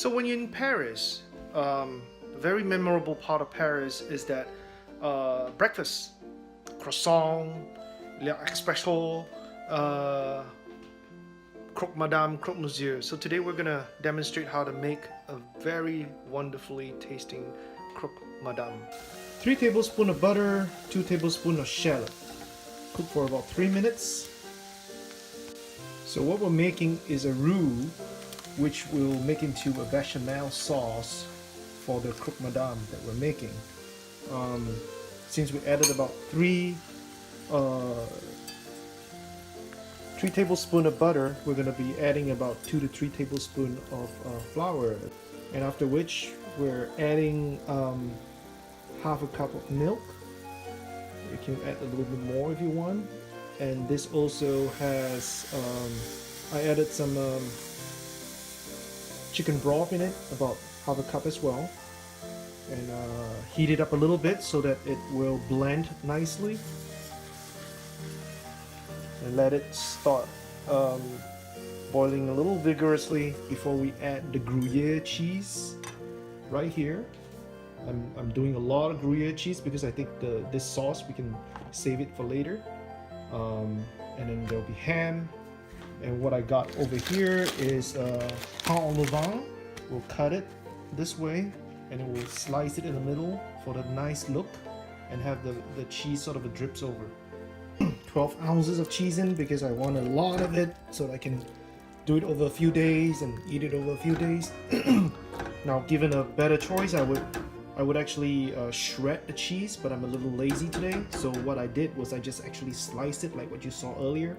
So when you're in Paris, a very memorable part of Paris is that breakfast, croissant, espresso, croque Madame, croque Monsieur. So today we're gonna demonstrate how to make a very wonderfully tasting croque Madame. 3 tablespoons of butter, 2 tablespoons of shallot. Cook for about 3 minutes. So what we're making is a roux, which we'll make into a bechamel sauce for the croque Madame that we're making. Since we added about 3 tablespoons of butter, we're going to be adding about 2 to 3 tablespoons of flour, and after which we're adding half a cup of milk. You can add a little bit more if you want. And this also has I added some chicken broth in it, about half a cup as well, and heat it up a little bit so that it will blend nicely, and let it start boiling a little vigorously before we add the Gruyere cheese right here. I'm doing a lot of Gruyere cheese because I think this sauce we can save it for later. And then there'll be ham, and what I got over here is pain au levain. We'll cut it this way and then we'll slice it in the middle for the nice look and have the cheese sort of drips over. 12 ounces of cheese in because I want a lot of it so that I can do it over a few days and eat it over a few days. Now, given a better choice, I would actually shred the cheese, but I'm a little lazy today. So what I did was I just actually sliced it like what you saw earlier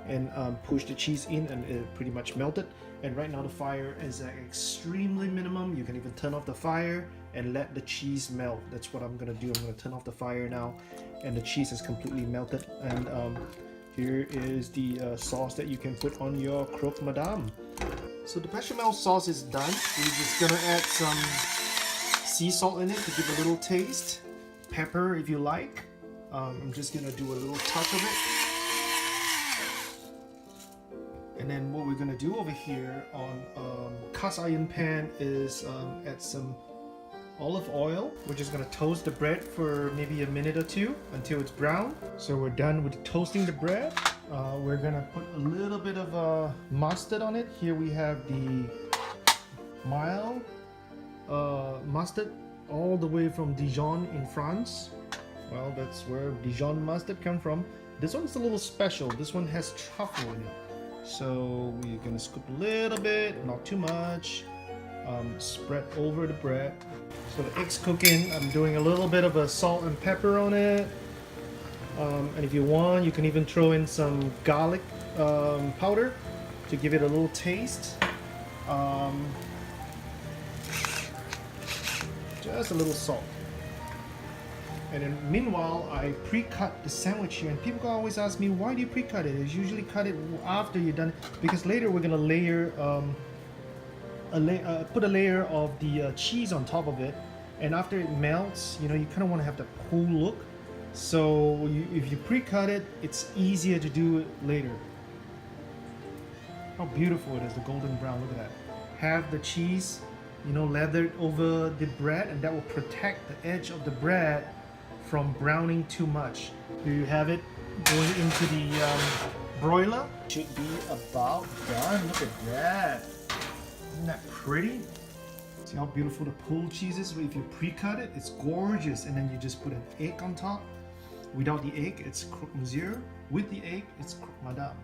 and pushed the cheese in, and it pretty much melted. And right now the fire is at extremely minimum. You can even turn off the fire and let the cheese melt. That's what I'm gonna do. I'm gonna turn off the fire now, and the cheese is completely melted. And here is the sauce that you can put on your croque Madame. So the bechamel sauce is done. We're just gonna add some sea salt in it to give a little taste, pepper if you like. I'm just gonna do a little touch of it, and then what we're gonna do over here on cast iron pan is add some olive oil. We're just gonna toast the bread for maybe a minute or two until it's brown. So we're done with toasting the bread. We're gonna put a little bit of mustard on it. Here we have the mild mustard, all the way from Dijon in France. Well, that's where Dijon mustard come from. This one's a little special. This one has truffle in it. So we're gonna scoop a little bit, not too much. Spread over the bread. So the egg's cooking. I'm doing a little bit of a salt and pepper on it. And if you want, you can even throw in some garlic powder to give it a little taste. Just a little salt. And then meanwhile, I pre-cut the sandwich here, and people always ask me, why do you pre-cut it? I usually cut it after you're done, because later we're gonna layer put a layer of the cheese on top of it, and after it melts, you know, you kind of want to have that cool look. So if you pre-cut it, it's easier to do it later. How beautiful it is, the golden brown. Look at that. Have the cheese, you know, lathered over the bread, and that will protect the edge of the bread from browning too much. Here you have it going into the broiler. Should be about done. Look at that. Isn't that pretty? See how beautiful the pulled cheese is? If you pre-cut it, it's gorgeous. And then you just put an egg on top. Without the egg, it's croque Monsieur. With the egg, it's croque Madame.